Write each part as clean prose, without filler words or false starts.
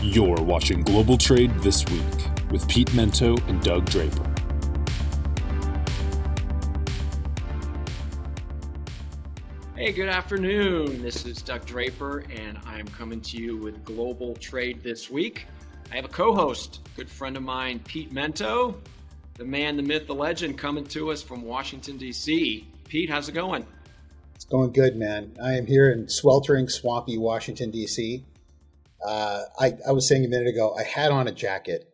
You're watching Global Trade This Week with Pete Mento and Doug Draper. Hey, good afternoon. This is Doug Draper, and I am coming to you with Global Trade This Week. I have a co-host, a good friend of mine, Pete Mento, the man, the myth, the legend, coming to us from Washington, D.C. Pete, how's it going? It's going good, man. I am here in sweltering, swampy Washington, D.C. I was saying a minute ago, I had on a jacket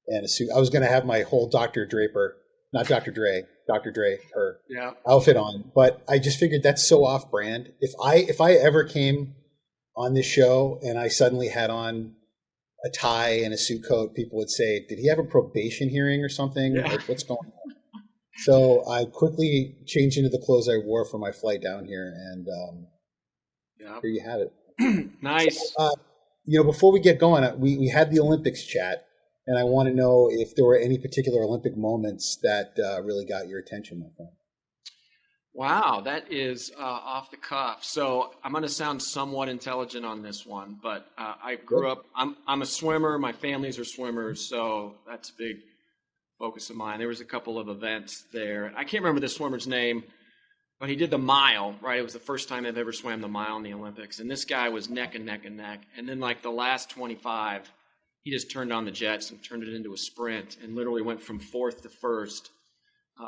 and a suit. I was going to have my whole Dr. Draper, not Dr. Dre, her outfit on, but I just figured that's so off-brand. If I ever came on this show and I suddenly had on a tie and a suit coat, people would say, "Did he have a probation hearing or something? Yeah. Like, what's going on?" So I quickly changed into the clothes I wore for my flight down here, and here you have it. Nice. So, before we get going, we had the Olympics chat, and I want to know if there were any particular Olympic moments that really got your attention, my friend. Wow, that is off the cuff. So I'm going to sound somewhat intelligent on this one, but I grew up, I'm a swimmer. My families are swimmers, so that's a big focus of mine. There was a couple of events there. I can't remember the swimmer's name, but he did the mile, right? It was the first time I've ever swam the mile in the Olympics, and this guy was neck and neck and neck. And then like the last 25, he just turned on the jets and turned it into a sprint and literally went from fourth to first.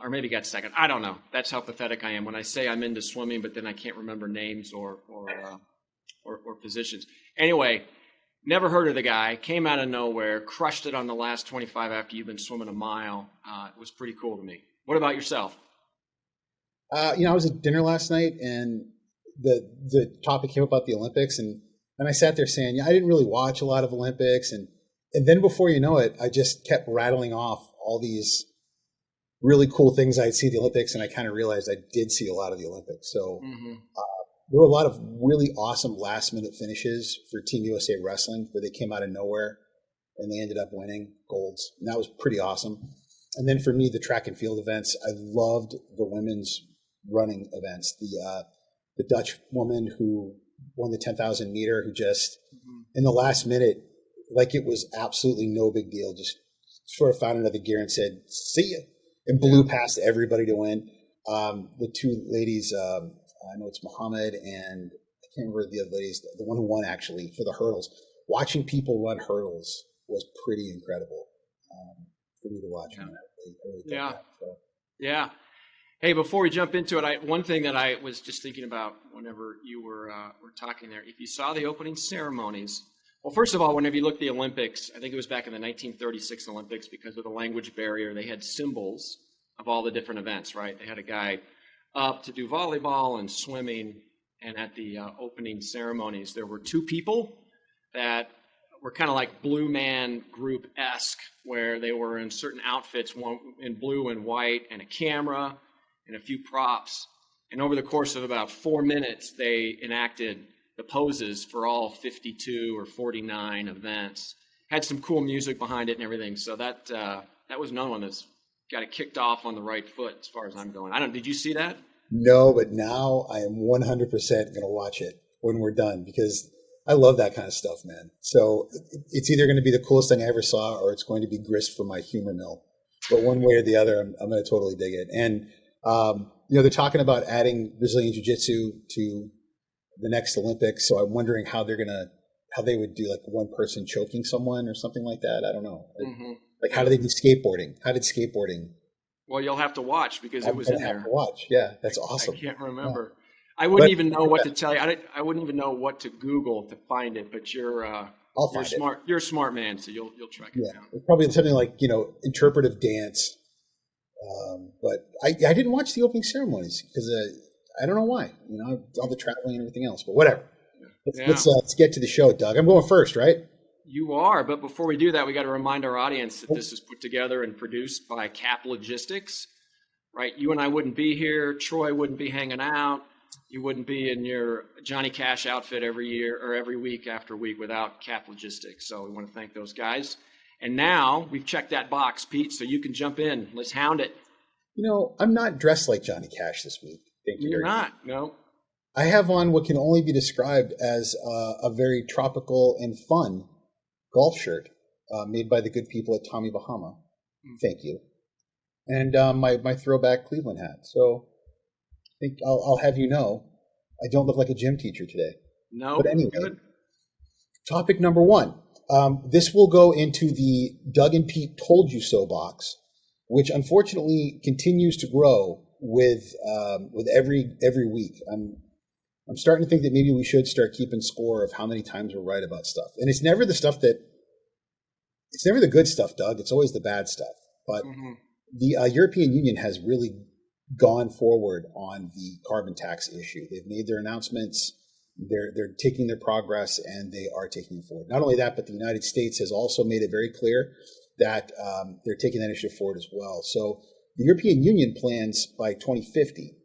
Or maybe got second. I don't know. That's how pathetic I am when I say I'm into swimming, but then I can't remember names or positions. Anyway, never heard of the guy. Came out of nowhere, crushed it on the last 25 after you've been swimming a mile. It was pretty cool to me. What about yourself? I was at dinner last night, and the topic came about the Olympics, and I sat there saying, I didn't really watch a lot of Olympics, and then before you know it, I just kept rattling off all these really cool things I'd see at the Olympics, and I kind of realized I did see a lot of the Olympics. So there were a lot of really awesome last-minute finishes for Team USA Wrestling where they came out of nowhere, and they ended up winning golds. And that was pretty awesome. And then for me, the track and field events, I loved the women's running events. The Dutch woman who won the 10,000 meter, who just, in the last minute, like it was absolutely no big deal, just sort of found another gear and said, "See ya," and blew past everybody to win. The two ladies, I know it's Muhammad and I can't remember the other ladies, the one who won actually for the hurdles. Watching people run hurdles was pretty incredible for me to watch. Yeah. Yeah. Hey, before we jump into it, one thing that I was just thinking about whenever you were talking there, if you saw the opening ceremonies, well, first of all, whenever you look at the Olympics, I think it was back in the 1936 Olympics, because of the language barrier, they had symbols of all the different events, right? They had a guy up to do volleyball and swimming, and at the opening ceremonies, there were two people that were kind of like Blue Man Group-esque, where they were in certain outfits, one in blue and white, and a camera, and a few props. And over the course of about 4 minutes, they enacted the poses for all 52 or 49 events. Had some cool music behind it and everything. So that was another one that's got it kicked off on the right foot as far as I'm going. Did you see that? No, but now I am 100% going to watch it when we're done, because I love that kind of stuff, man. So it's either going to be the coolest thing I ever saw, or it's going to be grist for my humor mill. But one way or the other, I'm going to totally dig it. And they're talking about adding Brazilian Jiu-Jitsu to the next Olympics. So I'm wondering how they would do like one person choking someone or something like that. I don't know. Like how do they do skateboarding? How did skateboarding? Well, you'll have to watch, because it was in there. Have to watch. Yeah, that's awesome. I can't remember. Yeah. I wouldn't even know what to tell you. I wouldn't even know what to Google to find it. But you're smart. You're a smart man, so you'll track it down. It's probably something like interpretive dance. But I didn't watch the opening ceremonies because I don't know why. All the traveling and everything else. But whatever. Let's get to the show, Doug. I'm going first, right? You are, but before we do that, we got to remind our audience that this is put together and produced by Cap Logistics, right? You and I wouldn't be here. Troy wouldn't be hanging out. You wouldn't be in your Johnny Cash outfit every year or every week after week without Cap Logistics. So we want to thank those guys. And now we've checked that box, Pete, so you can jump in. Let's hound it. I'm not dressed like Johnny Cash this week. Thank you. You're not, no. I have on what can only be described as a very tropical and fun golf shirt made by the good people at Tommy Bahama. Thank you. And my throwback Cleveland hat. So I think I'll have you know, I don't look like a gym teacher today. No, but anyway, good. Topic number one. This will go into the Doug and Pete told you so box, which unfortunately continues to grow with every week. I'm starting to think that maybe we should start keeping score of how many times we're right about stuff. And it's never the good stuff, Doug. It's always the bad stuff. But the European Union has really gone forward on the carbon tax issue. They've made their announcements. They're taking their progress, and they are taking it forward. Not only that, but the United States has also made it very clear that they're taking that initiative forward as well. So the European Union plans by 2050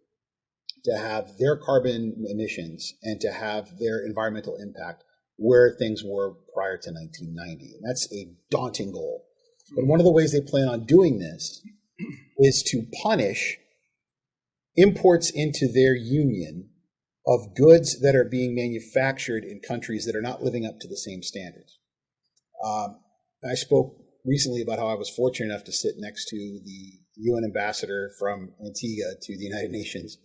to have their carbon emissions and to have their environmental impact where things were prior to 1990. And that's a daunting goal. But one of the ways they plan on doing this is to punish imports into their union of goods that are being manufactured in countries that are not living up to the same standards. I spoke recently about how I was fortunate enough to sit next to the UN ambassador from Antigua to the United Nations.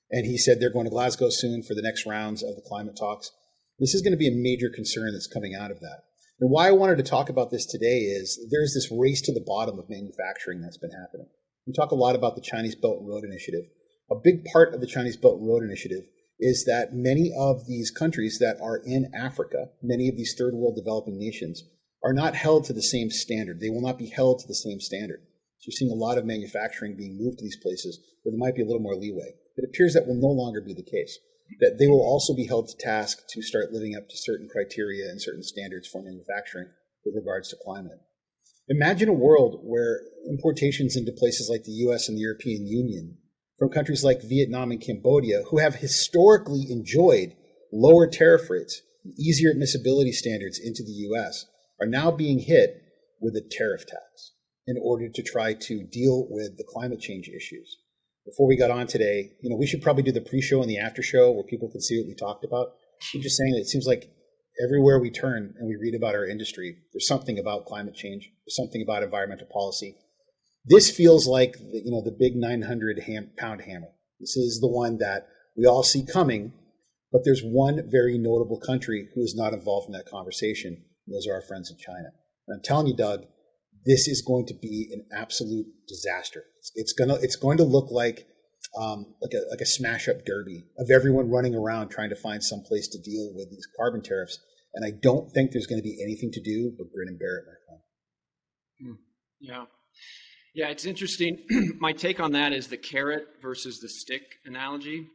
And he said they're going to Glasgow soon for the next rounds of the climate talks. This is going to be a major concern that's coming out of that. And why I wanted to talk about this today is there's this race to the bottom of manufacturing that's been happening. We talk a lot about the Chinese Belt and Road Initiative. A big part of the Chinese Belt and Road Initiative is that many of these countries that are in Africa, many of these third world developing nations, are not held to the same standard. They will not be held to the same standard. So you're seeing a lot of manufacturing being moved to these places where there might be a little more leeway. It appears that will no longer be the case, that they will also be held to task to start living up to certain criteria and certain standards for manufacturing with regards to climate. Imagine a world where importations into places like the US and the European Union from countries like Vietnam and Cambodia, who have historically enjoyed lower tariff rates, easier admissibility standards into the US, are now being hit with a tariff tax in order to try to deal with the climate change issues. Before we got on today, we should probably do the pre-show and the after-show where people can see what we talked about. I'm just saying that it seems like everywhere we turn and we read about our industry, there's something about climate change, there's something about environmental policy. This feels like the big 900-pound hammer. This is the one that we all see coming, but there's one very notable country who is not involved in that conversation, and those are our friends in China. And I'm telling you, Doug, this is going to be an absolute disaster. It's going to look like a smash-up derby of everyone running around trying to find some place to deal with these carbon tariffs. And I don't think there's going to be anything to do but grin and bear it, my friend. Yeah, it's interesting. My take on that is the carrot versus the stick analogy,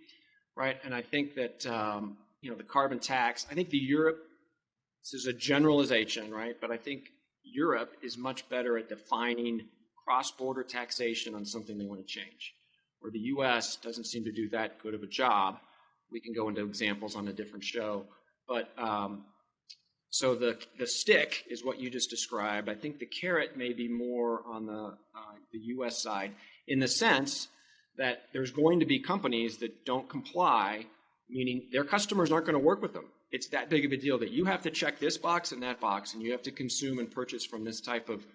right? And I think that the carbon tax. I think this is a generalization, right? But I think Europe is much better at defining cross-border taxation on something they want to change, where the U.S. doesn't seem to do that good of a job. We can go into examples on a different show. But so the stick is what you just described. I think the carrot may be more on the U.S. side in the sense that there's going to be companies that don't comply, meaning their customers aren't going to work with them. It's that big of a deal that you have to check this box and that box, and you have to consume and purchase from this type of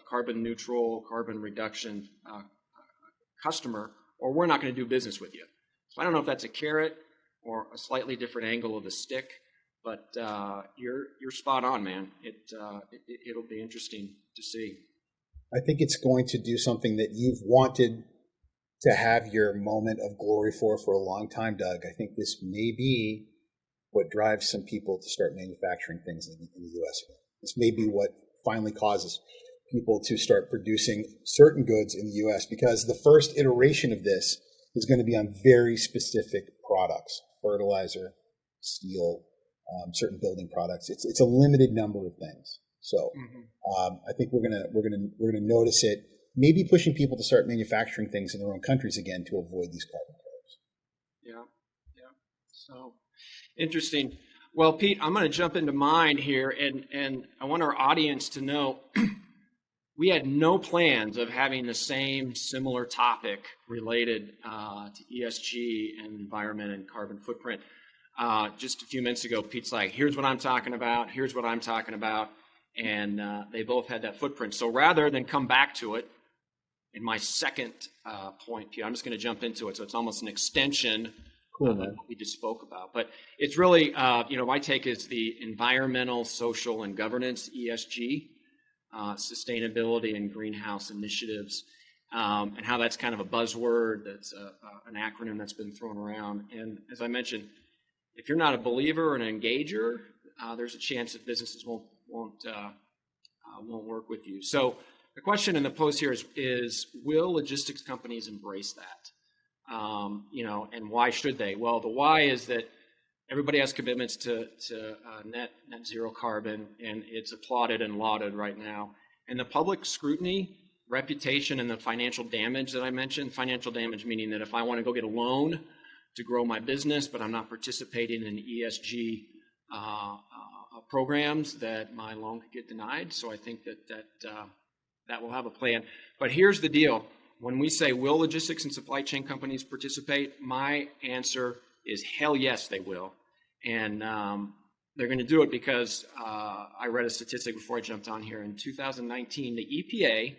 carbon neutral, carbon reduction customer, or we're not going to do business with you. So I don't know if that's a carrot or a slightly different angle of the stick, but you're spot on, man. It'll be interesting to see. I think it's going to do something that you've wanted to have your moment of glory for a long time, Doug. I think this may be what drives some people to start manufacturing things in the U.S. This may be what finally causes people to start producing certain goods in the U.S. because the first iteration of this is going to be on very specific products: fertilizer, steel, certain building products. It's a limited number of things. So I think we're gonna notice it. Maybe pushing people to start manufacturing things in their own countries again to avoid these carbon tariffs. Yeah. So interesting. Well, Pete, I'm going to jump into mine here, and I want our audience to know we had no plans of having the same similar topic related to ESG and environment and carbon footprint. Just a few minutes ago, Pete's like, here's what I'm talking about, here's what I'm talking about. And they both had that footprint. So rather than come back to it, in my second point, Pete, I'm just going to jump into it. So it's almost an extension of what we just spoke about. But it's really, my take is the environmental, social, and governance, ESG, sustainability and greenhouse initiatives, and how that's kind of a buzzword, that's an acronym that's been thrown around. And as I mentioned, if you're not a believer or an engager, there's a chance that businesses won't work with you. So the question in the post here is will logistics companies embrace that? And why should they? Well, the why is that everybody has commitments to net zero carbon, and it's applauded and lauded right now. And the public scrutiny, reputation, and the financial damage that I mentioned, financial damage meaning that if I want to go get a loan to grow my business, but I'm not participating in ESG programs, that my loan could get denied. So I think that will have a plan. But here's the deal. When we say, will logistics and supply chain companies participate? My answer is hell yes, they will. And they're going to do it because I read a statistic before I jumped on here. In 2019, the EPA,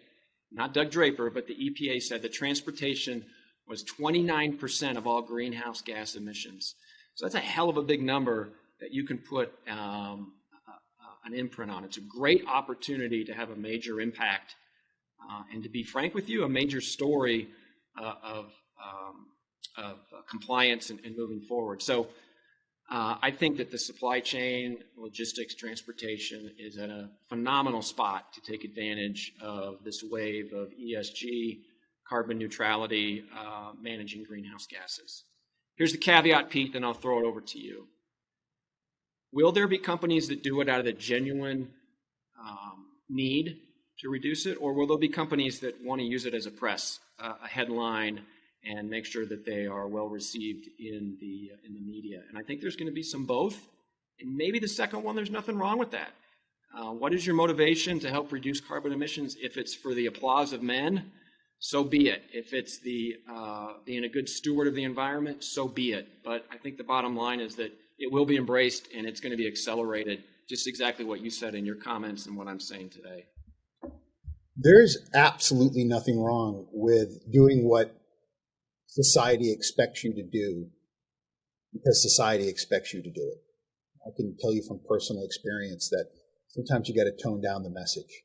not Doug Draper, but the EPA said that transportation was 29% of all greenhouse gas emissions. So that's a hell of a big number that you can put an imprint on. It's a great opportunity to have a major impact and, to be frank with you, a major story of compliance and moving forward. So I think that the supply chain, logistics, transportation is at a phenomenal spot to take advantage of this wave of ESG, carbon neutrality, managing greenhouse gases. Here's the caveat, Pete, then I'll throw it over to you. Will there be companies that do it out of the genuine need to reduce it, or will there be companies that want to use it as a headline, and make sure that they are well received in the media? And I think there's going to be some both, and maybe the second one, there's nothing wrong with that. What is your motivation to help reduce carbon emissions? If it's for the applause of men, so be it. If it's the being a good steward of the environment, so be it. But I think the bottom line is that it will be embraced, and it's going to be accelerated, just exactly what you said in your comments and what I'm saying today. There's absolutely nothing wrong with doing what society expects you to do because society expects you to do it. I can tell you from personal experience that sometimes you got to tone down the message.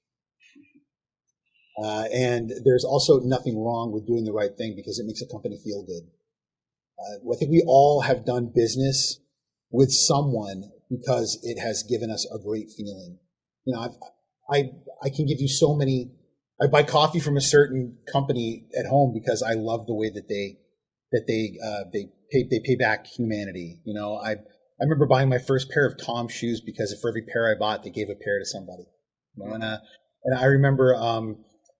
And there's also nothing wrong with doing the right thing because it makes a company feel good. I think we all have done business with someone because it has given us a great feeling. You know, I can give you so many. I buy coffee from a certain company at home because I love the way that they pay back humanity. You know, I remember buying my first pair of Tom's shoes because for every pair I bought, they gave a pair to somebody. You know, and I remember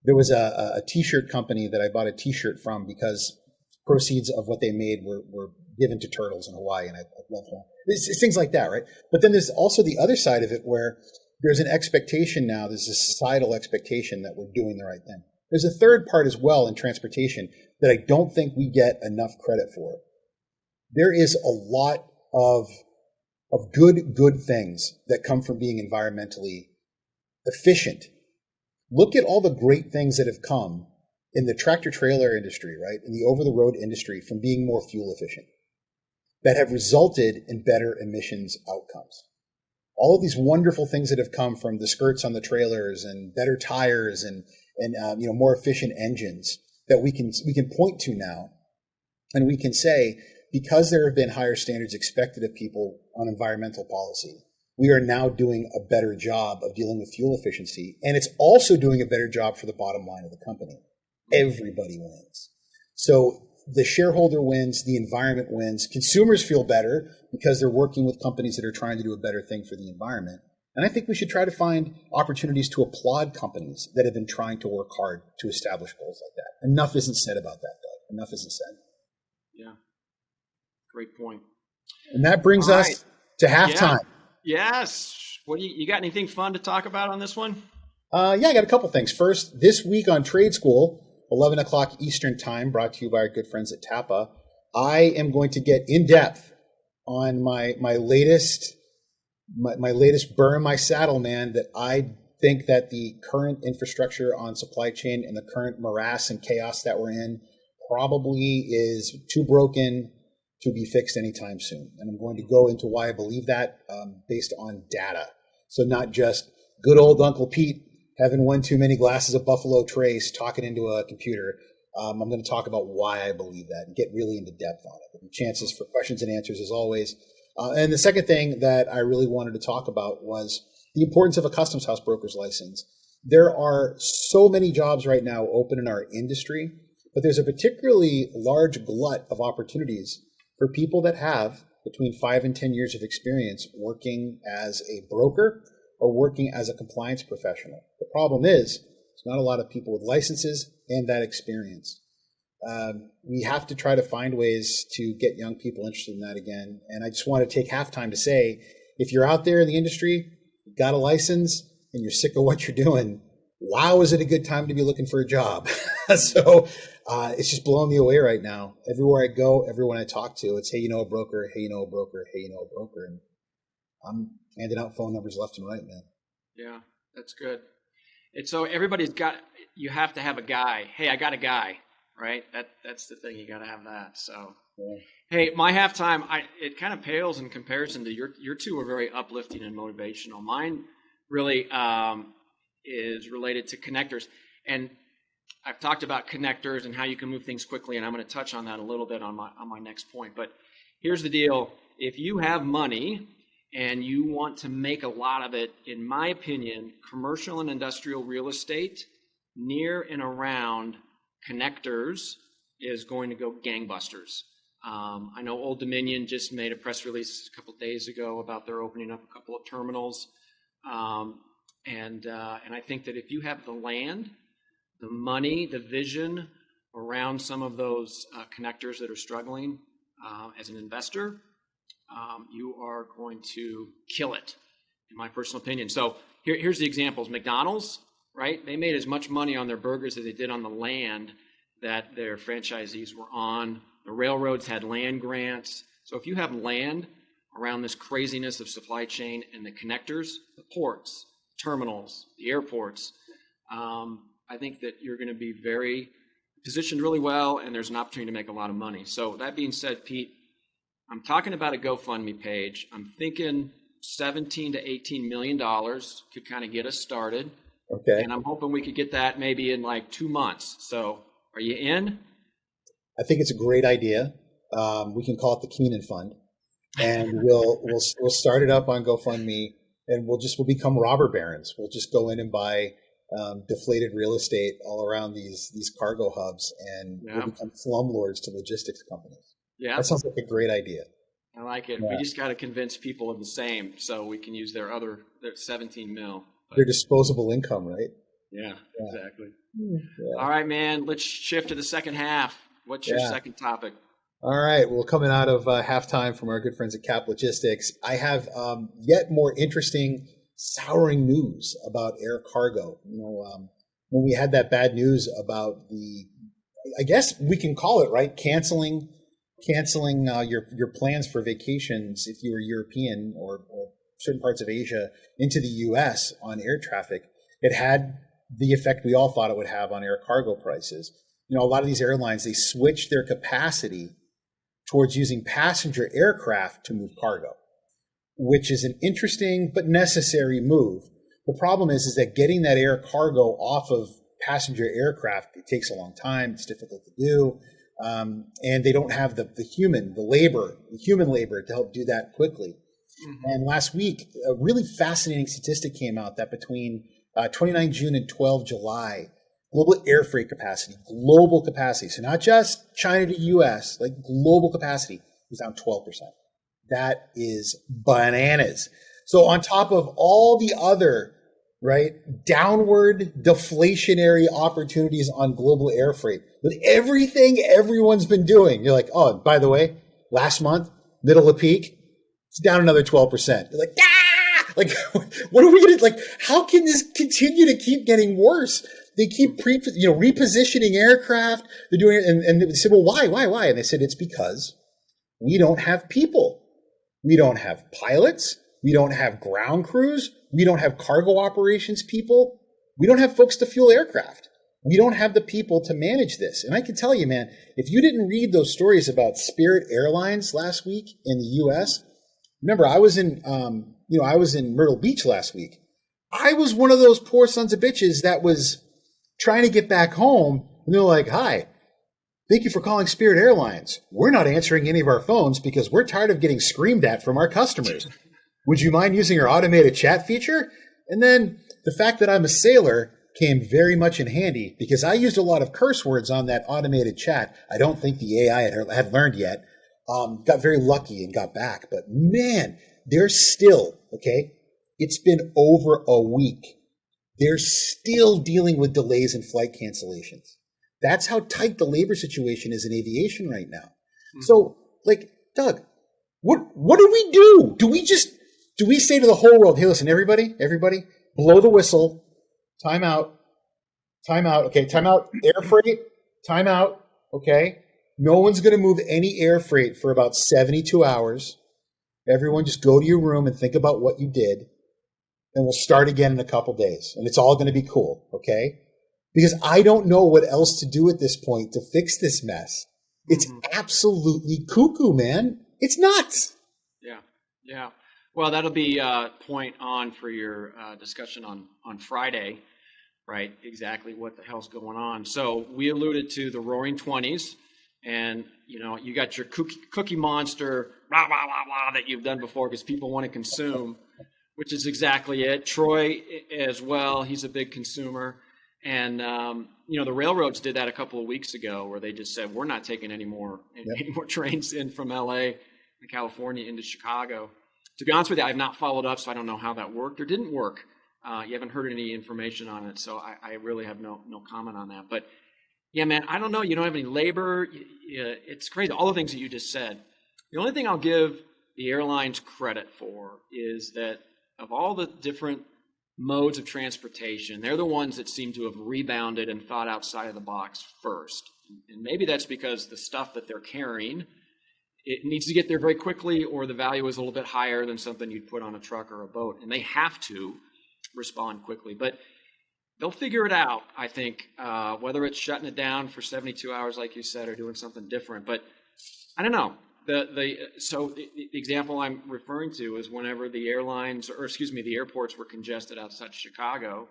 there was a T-shirt company that I bought a T-shirt from because proceeds of what they made were given to turtles in Hawaii, and I love them. It's things like that, right? But then there's also the other side of it where there's an expectation now, there's a societal expectation that we're doing the right thing. There's a third part as well in transportation that I don't think we get enough credit for. There is a lot of good things that come from being environmentally efficient. Look at all the great things that have come in the tractor-trailer industry, right, in the over-the-road industry from being more fuel efficient that have resulted in better emissions outcomes. All of these wonderful things that have come from the skirts on the trailers and better tires and more efficient engines that we can point to now, and we can say, because there have been higher standards expected of people on environmental policy, we are now doing a better job of dealing with fuel efficiency, and it's also doing a better job for the bottom line of the company. Everybody wins. So the shareholder wins, the environment wins, consumers feel better because they're working with companies that are trying to do a better thing for the environment. And I think we should try to find opportunities to applaud companies that have been trying to work hard to establish goals like that. Enough isn't said about that, Doug. Enough isn't said. Yeah. Great point. And that brings us to halftime. Yeah. Yes. What do you got anything fun to talk about on this one? I got a couple things. First, this week on Trade School, 11 o'clock Eastern Time, brought to you by our good friends at Tapa, I am going to get in depth on my latest burr in my saddle, man, that I think that the current infrastructure on supply chain and the current morass and chaos that we're in probably is too broken to be fixed anytime soon. And I'm going to go into why I believe that based on data. So not just good old Uncle Pete having one too many glasses of Buffalo Trace talking into a computer. I'm going to talk about why I believe that and get really into depth on it. And chances for questions and answers as always. And the second thing that I really wanted to talk about was the importance of a customs house broker's license. There are so many jobs right now open in our industry, but there's a particularly large glut of opportunities for people that have between 5 and 10 years of experience working as a broker or working as a compliance professional. The problem is, there's not a lot of people with licenses and that experience. We have to try to find ways to get young people interested in that again. And I just want to take halftime to say, if you're out there in the industry, you've got a license, and you're sick of what you're doing, wow, is it a good time to be looking for a job? So it's just blowing me away right now. Everywhere I go, everyone I talk to, it's, hey, you know a broker, hey, you know a broker, hey, you know a broker. And I'm handing out phone numbers left and right, man. Yeah, that's good. And so you have to have a guy. Hey, I got a guy, right? That's the thing. You got to have that. So, yeah. Hey, my halftime, it kind of pales in comparison to your two are very uplifting and motivational. Mine really is related to connectors. And I've talked about connectors and how you can move things quickly, and I'm going to touch on that a little bit on my next point. But here's the deal. If you have money and you want to make a lot of it, in my opinion, commercial and industrial real estate near and around connectors is going to go gangbusters. I know Old Dominion just made a press release a couple of days ago about their opening up a couple of terminals. And I think that if you have the land, the money, the vision around some of those connectors that are struggling as an investor, you are going to kill it, in my personal opinion. So here's the examples. McDonald's, right? They made as much money on their burgers as they did on the land that their franchisees were on. The railroads had land grants. So if you have land around this craziness of supply chain and the connectors, the ports, terminals, the airports, I think that you're going to be very positioned really well, and there's an opportunity to make a lot of money. So that being said, Pete, I'm talking about a GoFundMe page. I'm thinking $17 to $18 million could kind of get us started. Okay. And I'm hoping we could get that maybe in like 2 months. So are you in? I think it's a great idea. We can call it the Keenan Fund, and we'll start it up on GoFundMe, and we'll become robber barons. We'll just go in and buy deflated real estate all around these cargo hubs, and we'll become slumlords to logistics companies. Yeah, that sounds like a great idea. I like it. Yeah. We just got to convince people of the same, so we can use their 17 mil. Their disposable income, right? Yeah. Exactly. Yeah. All right, man. Let's shift to the second half. What's your second topic? All right. Well, coming out of halftime from our good friends at Cap Logistics, I have yet more interesting, souring news about air cargo. When we had that bad news about I guess we can call it, right, canceling your plans for vacations if you were European or certain parts of Asia into the U.S. on air traffic, it had the effect we all thought it would have on air cargo prices. A lot of these airlines, they switched their capacity towards using passenger aircraft to move cargo, which is an interesting but necessary move. The problem is that getting that air cargo off of passenger aircraft, it takes a long time. It's difficult to do. And they don't have the human labor to help do that quickly. Mm-hmm. And last week, a really fascinating statistic came out that between 29 June and 12 July, global air freight capacity, so not just China to U.S., like global capacity was down 12%. That is bananas. So on top of all the other, right, downward deflationary opportunities on global air freight, with everything everyone's been doing, you're like, oh, by the way, last month, middle of peak, it's down another 12%. You're like, ah! Like, what are we going to, like, how can this continue to keep getting worse? They keep repositioning aircraft. They're doing it, and they said, well, why? And they said, it's because we don't have people. We don't have pilots. We don't have ground crews. We don't have cargo operations people. We don't have folks to fuel aircraft. We don't have the people to manage this. And I can tell you, man, if you didn't read those stories about Spirit Airlines last week in the U.S., remember I was in Myrtle Beach last week. I was one of those poor sons of bitches that was trying to get back home, and they're like, "Hi, thank you for calling Spirit Airlines. We're not answering any of our phones because we're tired of getting screamed at from our customers. Would you mind using our automated chat feature?" And then the fact that I'm a sailor came very much in handy because I used a lot of curse words on that automated chat. I don't think the AI had learned yet. Got very lucky and got back. But man, they're still, okay, it's been over a week. They're still dealing with delays and flight cancellations. That's how tight the labor situation is in aviation right now. Mm-hmm. So, like, Doug, what do we do? Do we say to the whole world, hey, listen, everybody, blow the whistle, time out, okay, time out, air freight, time out, okay? No one's going to move any air freight for about 72 hours. Everyone just go to your room and think about what you did, and we'll start again in a couple days, and it's all going to be cool, okay? Because I don't know what else to do at this point to fix this mess. It's absolutely cuckoo, man. It's nuts. Yeah. Well, that'll be point on for your discussion on Friday, right? Exactly what the hell's going on. So we alluded to the Roaring 20s, and you got your cookie monster, blah, blah, blah, blah, that you've done before because people want to consume, which is exactly it. Troy as well, he's a big consumer. And, the railroads did that a couple of weeks ago where they just said, we're not taking any more trains in from LA and California into Chicago. To be honest with you, I have not followed up, so I don't know how that worked or didn't work. You haven't heard any information on it, so I really have no comment on that. But, yeah, man, I don't know. You don't have any labor. It's crazy. All the things that you just said. The only thing I'll give the airlines credit for is that of all the different modes of transportation, they're the ones that seem to have rebounded and thought outside of the box first. And maybe that's because the stuff that they're carrying, it needs to get there very quickly, or the value is a little bit higher than something you'd put on a truck or a boat. And they have to respond quickly. But they'll figure it out, I think, whether it's shutting it down for 72 hours, like you said, or doing something different. But I don't know. So the example I'm referring to is whenever the airports were congested outside Chicago,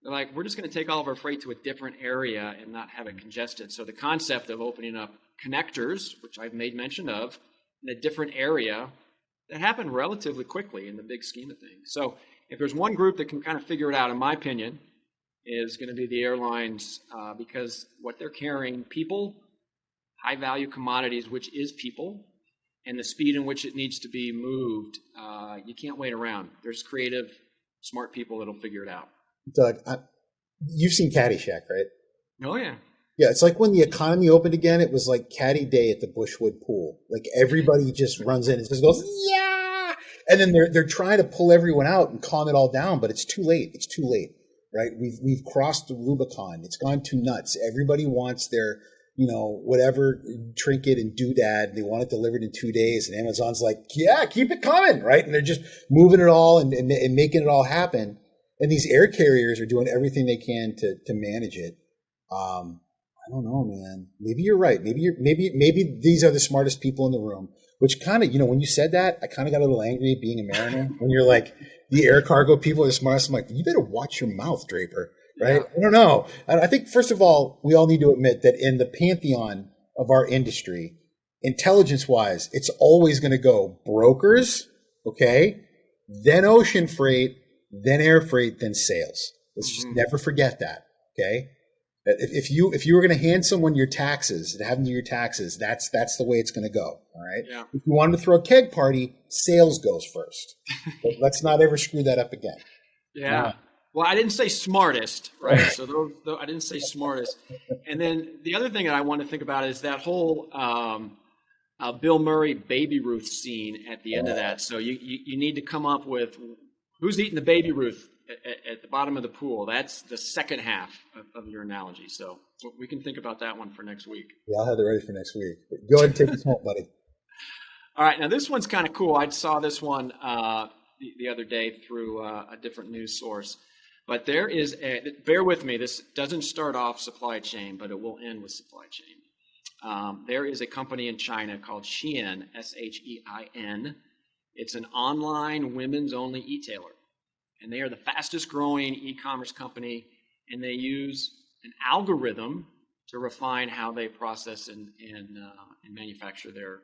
they're like, we're just going to take all of our freight to a different area and not have it congested. So the concept of opening up connectors, which I've made mention of, in a different area, that happened relatively quickly in the big scheme of things. So if there's one group that can kind of figure it out, in my opinion, is going to be the airlines, because what they're carrying, people, high-value commodities, which is people, and the speed in which it needs to be moved, you can't wait around. There's creative, smart people that'll figure it out. Doug, you've seen Caddyshack, right? Oh, yeah. Yeah, it's like when the economy opened again, it was like Caddy Day at the Bushwood Pool. Like everybody just runs in and just goes, yeah! And then they're trying to pull everyone out and calm it all down, but it's too late. It's too late, right? We've crossed the Rubicon. It's gone too nuts. Everybody wants their whatever trinket and doodad, they want it delivered in 2 days, and Amazon's like, yeah, keep it coming, right? And they're just moving it all and making it all happen. And these air carriers are doing everything they can to manage it. I don't know, man. Maybe you're right. Maybe these are the smartest people in the room. Which kind of, when you said that, I kind of got a little angry being a mariner. When you're like, the air cargo people are the smartest. I'm like, you better watch your mouth, Draper. Right? Yeah. I don't know. I think, first of all, we all need to admit that in the pantheon of our industry, intelligence-wise, it's always going to go brokers, okay, then ocean freight, then air freight, then sales. Let's just never forget that, okay? If you were going to hand someone your taxes and have them do your taxes, that's the way it's going to go, all right? Yeah. If you wanted to throw a keg party, sales goes first. But let's not ever screw that up again. Yeah. Well, I didn't say smartest, right? So I didn't say smartest. And then the other thing that I want to think about is that whole Bill Murray Baby Ruth scene at the end of that. So you need to come up with who's eating the Baby Ruth at the bottom of the pool. That's the second half of your analogy. So we can think about that one for next week. Yeah, I'll have it ready for next week. Go ahead and take us home, buddy. All right, now this one's kind of cool. I saw this one the other day through a different news source. But there is bear with me, this doesn't start off supply chain, but it will end with supply chain. There is a company in China called Shein, Shein. It's an online women's only e-tailer. And they are the fastest growing e-commerce company, and they use an algorithm to refine how they process and manufacture their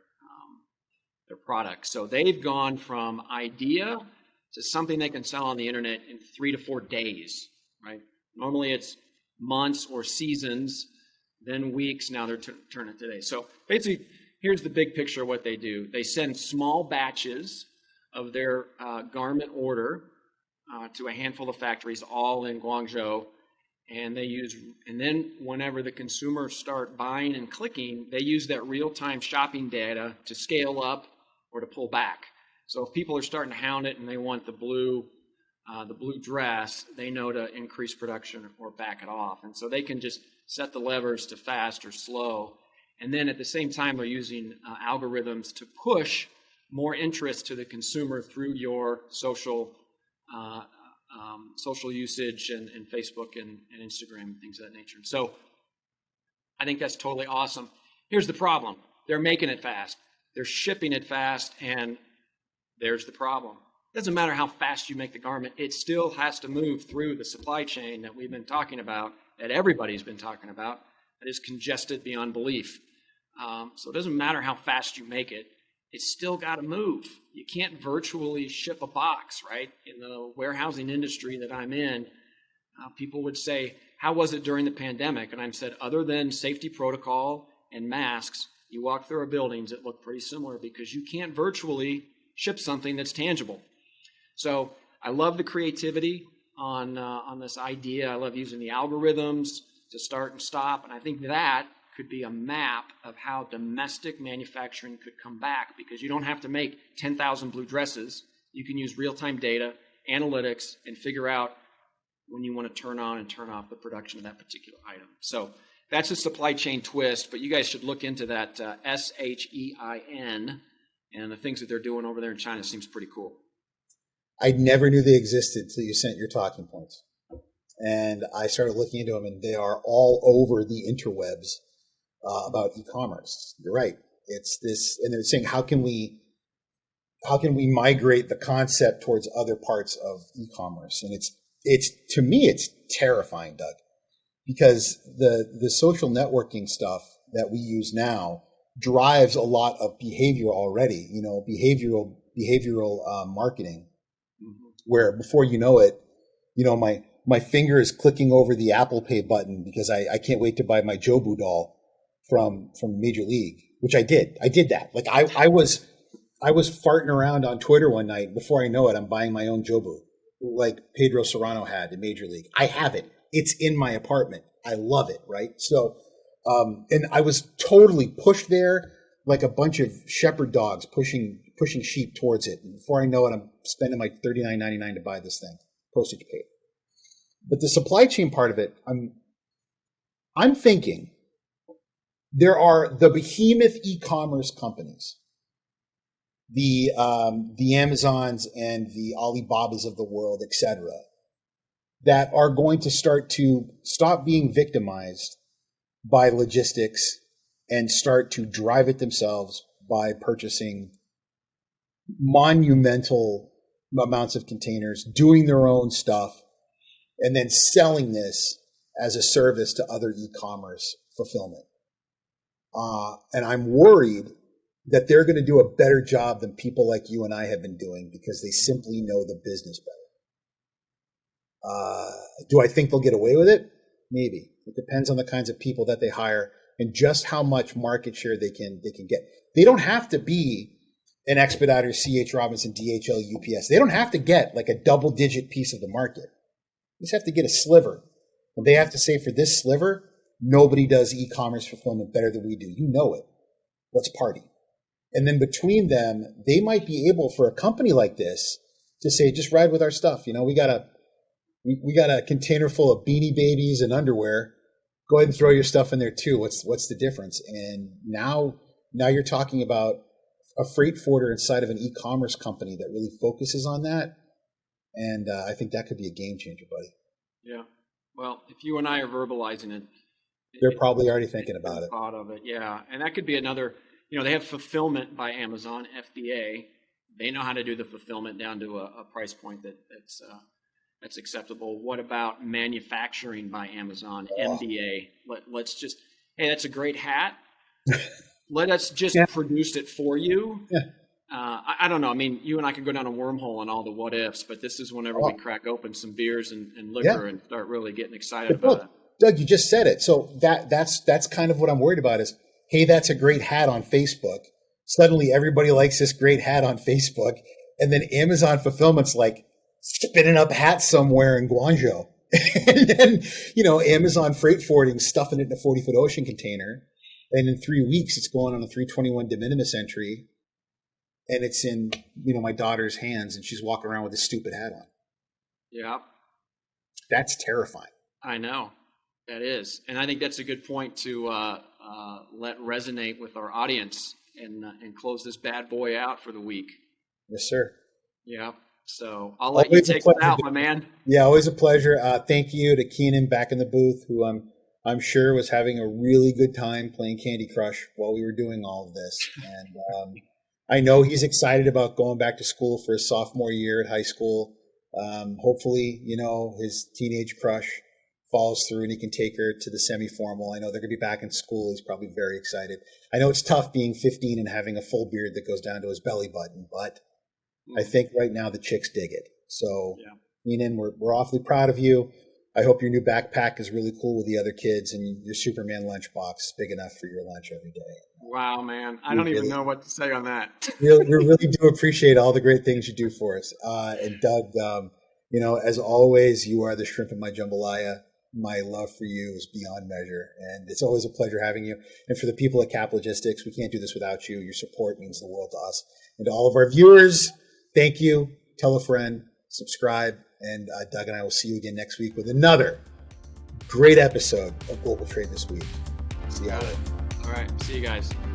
products. So they've gone from idea to something they can sell on the internet in 3 to 4 days, right? Normally it's months or seasons, then weeks, now they're turning today. So basically, here's the big picture of what they do. They send small batches of their garment order to a handful of factories, all in Guangzhou, and then whenever the consumers start buying and clicking, they use that real-time shopping data to scale up or to pull back. So if people are starting to hound it and they want the blue dress, they know to increase production or back it off. And so they can just set the levers to fast or slow. And then at the same time, they're using algorithms to push more interest to the consumer through your social usage and Facebook and Instagram and things of that nature. So I think that's totally awesome. Here's the problem. They're making it fast. They're shipping it fast, and there's the problem. It doesn't matter how fast you make the garment. It still has to move through the supply chain that we've been talking about, that everybody's been talking about, that is congested beyond belief. So it doesn't matter how fast you make it. It's still got to move. You can't virtually ship a box, right? In the warehousing industry that I'm in, people would say, how was it during the pandemic? And I said, other than safety protocol and masks, you walk through our buildings, it looked pretty similar because you can't virtually ship something that's tangible. So I love the creativity on this idea. I love using the algorithms to start and stop. And I think that could be a map of how domestic manufacturing could come back, because you don't have to make 10,000 blue dresses. You can use real-time data, analytics, and figure out when you want to turn on and turn off the production of that particular item. So that's a supply chain twist, but you guys should look into that Shein, and the things that they're doing over there in China seems pretty cool. I never knew they existed until you sent your talking points. And I started looking into them, and they are all over the interwebs about e-commerce. You're right. It's this, and they're saying, how can we migrate the concept towards other parts of e-commerce? And it's to me, it's terrifying, Doug, because the social networking stuff that we use now drives a lot of behavior already. Behavioral marketing, where before you know it, my finger is clicking over the Apple Pay button because I can't wait to buy my Jobu doll from Major League, which I did. I did that. Like I was farting around on Twitter one night. Before I know it, I'm buying my own Jobu, like Pedro Serrano had in Major League. I have it. It's in my apartment. I love it. Right. So, and I was totally pushed there like a bunch of shepherd dogs pushing sheep towards it. And before I know it, I'm spending like $39.99 to buy this thing, postage paid. But the supply chain part of it, I'm thinking there are the behemoth e-commerce companies, the Amazons and the Alibabas of the world, etc., that are going to start to stop being victimized by logistics and start to drive it themselves by purchasing monumental amounts of containers, doing their own stuff, and then selling this as a service to other e-commerce fulfillment. And I'm worried that they're going to do a better job than people like you and I have been doing because they simply know the business better. Do I think they'll get away with it? Maybe. It depends on the kinds of people that they hire and just how much market share they can get. They don't have to be an Expediter, C.H. Robinson, DHL, UPS. They don't have to get like a double-digit piece of the market. They just have to get a sliver. And they have to say, for this sliver, nobody does e-commerce fulfillment better than we do. You know it. Let's party. And then between them, they might be able, for a company like this, to say, just ride with our stuff. We got a container full of Beanie Babies and underwear. Go ahead and throw your stuff in there too. What's the difference? And now you're talking about a freight forwarder inside of an e-commerce company that really focuses on that. And I think that could be a game changer, buddy. Yeah. Well, if you and I are verbalizing it, they're probably already thinking about it. Thought of it, yeah. And that could be another. They have fulfillment by Amazon, FBA. They know how to do the fulfillment down to a price point that's acceptable. What about manufacturing by Amazon, MBA? Let's just, hey, that's a great hat. Let us just produce it for you. Yeah. I don't know. I mean, you and I could go down a wormhole on all the what ifs, but this is whenever we crack open some beers and liquor and start really getting excited about it. Doug, you just said it. So that's kind of what I'm worried about is, hey, that's a great hat on Facebook. Suddenly everybody likes this great hat on Facebook. And then Amazon Fulfillment's like spinning up hats somewhere in Guangzhou. And then, Amazon Freight Forwarding stuffing it in a 40-foot ocean container. And in 3 weeks, it's going on a 321 de minimis entry. And it's in, my daughter's hands, and she's walking around with this stupid hat on. Yeah. That's terrifying. I know. That is. And I think that's a good point to let resonate with our audience and close this bad boy out for the week. Yes, sir. Yeah. So I'll let you take it out, my man. Yeah, always a pleasure. Thank you to Keenan back in the booth, who I'm sure was having a really good time playing Candy Crush while we were doing all of this. And I know he's excited about going back to school for his sophomore year at high school. Hopefully, his teenage crush falls through and he can take her to the semi-formal. I know they're going to be back in school. He's probably very excited. I know it's tough being 15 and having a full beard that goes down to his belly button, but I think right now the chicks dig it. So, Keenan, we're awfully proud of you. I hope your new backpack is really cool with the other kids, and your Superman lunchbox is big enough for your lunch every day. Wow, man. I don't even know what to say on that. We really do appreciate all the great things you do for us. And Doug, as always, you are the shrimp in my jambalaya. My love for you is beyond measure, and it's always a pleasure having you. And for the people at Cap Logistics, we can't do this without you. Your support means the world to us. And to all of our viewers, thank you. Tell a friend, subscribe, and Doug and I will see you again next week with another great episode of Global Trade This Week. See you later. All right. See you guys.